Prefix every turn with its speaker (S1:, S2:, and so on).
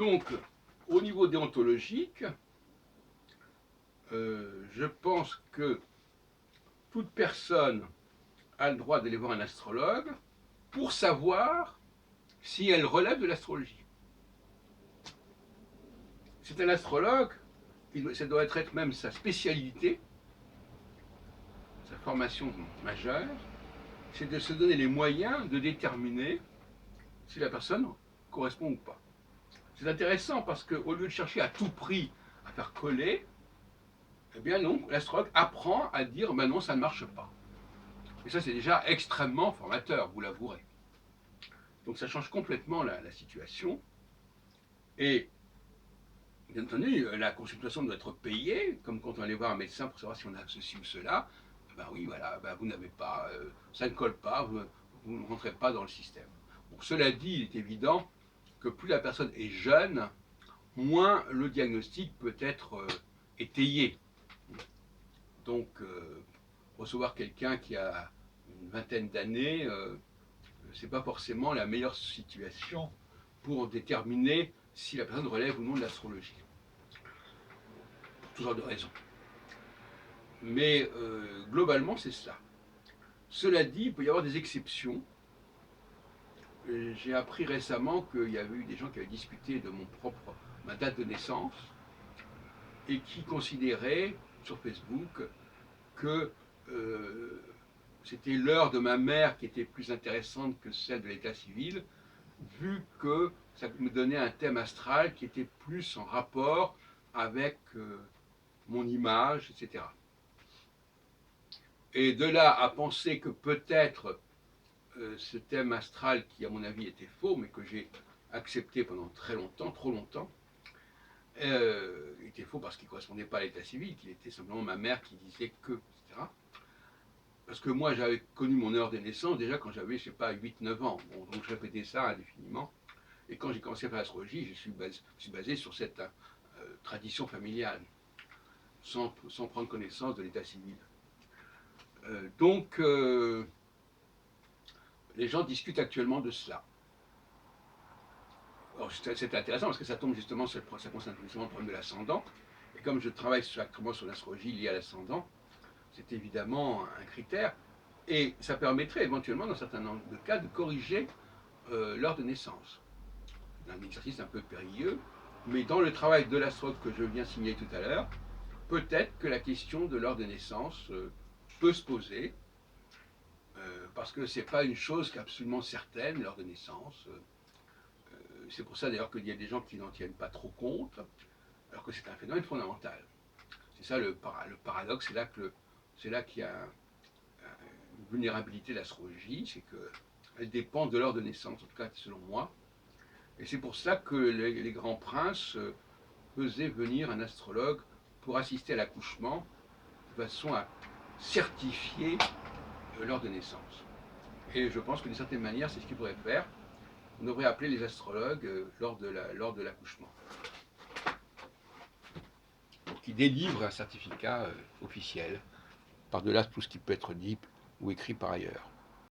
S1: Donc, au niveau déontologique, je pense que toute personne a le droit d'aller voir un astrologue pour savoir si elle relève de l'astrologie. C'est un astrologue, ça doit être même sa spécialité, sa formation majeure, c'est de se donner les moyens de déterminer si la personne correspond ou pas. C'est intéressant parce qu'au lieu de chercher à tout prix à faire coller, eh bien non, l'astrologue apprend à dire ben non, ça ne marche pas. Et ça, c'est déjà extrêmement formateur, vous l'avouerez. Donc ça change complètement la situation. Et bien entendu, la consultation doit être payée, comme quand on allait voir un médecin pour savoir si on a ceci ou cela. Ben oui, voilà, ben vous n'avez pas, ça ne colle pas, vous ne rentrez pas dans le système. Bon, cela dit, il est évident que plus la personne est jeune, moins le diagnostic peut être étayé. Donc, recevoir quelqu'un qui a une vingtaine d'années, c'est pas forcément la meilleure situation pour déterminer si la personne relève ou non de l'astrologie. Pour toutes sortes de raisons. Mais globalement, c'est ça. Cela dit, il peut y avoir des exceptions. J'ai appris récemment qu'il y avait eu des gens qui avaient discuté de ma date de naissance et qui considéraient sur Facebook que c'était l'heure de ma mère qui était plus intéressante que celle de l'état civil, vu que ça me donnait un thème astral qui était plus en rapport avec mon image, etc. Et de là à penser que peut-être ce thème astral, qui à mon avis était faux, mais que j'ai accepté pendant très longtemps, trop longtemps, était faux parce qu'il ne correspondait pas à l'état civil, qu'il était simplement ma mère qui disait que, etc. Parce que moi, j'avais connu mon heure de naissance déjà quand j'avais, je sais pas, 8-9 ans. Bon, donc je répétais ça indéfiniment. Et quand j'ai commencé à faire l'astrologie, je suis basé sur cette tradition familiale, sans prendre connaissance de l'état civil. Donc, les gens discutent actuellement de cela. C'est intéressant parce que ça tombe justement ça concerne justement le problème de l'ascendant. Et comme je travaille actuellement sur l'astrologie liée à l'ascendant, c'est évidemment un critère. Et ça permettrait éventuellement, dans certains nombre de cas, de corriger l'heure de naissance. C'est un exercice un peu périlleux, mais dans le travail de l'astrologue que je viens signaler tout à l'heure, peut-être que la question de l'heure de naissance peut se poser, parce que ce n'est pas une chose qui est absolument certaine, l'heure de naissance. C'est pour ça d'ailleurs qu'il y a des gens qui n'en tiennent pas trop compte, alors que c'est un phénomène fondamental. C'est ça le paradoxe, c'est là qu'il y a une vulnérabilité de l'astrologie, c'est qu'elle dépend de l'heure de naissance, en tout cas selon moi. Et c'est pour ça que les grands princes faisaient venir un astrologue pour assister à l'accouchement, de façon à certifier l'heure de naissance. Et je pense que d'une certaine manière, c'est ce qu'il faudrait faire. On devrait appeler les astrologues lors de l'accouchement. Pour qu'ils délivrent un certificat officiel, par-delà tout ce qui peut être dit ou écrit par ailleurs.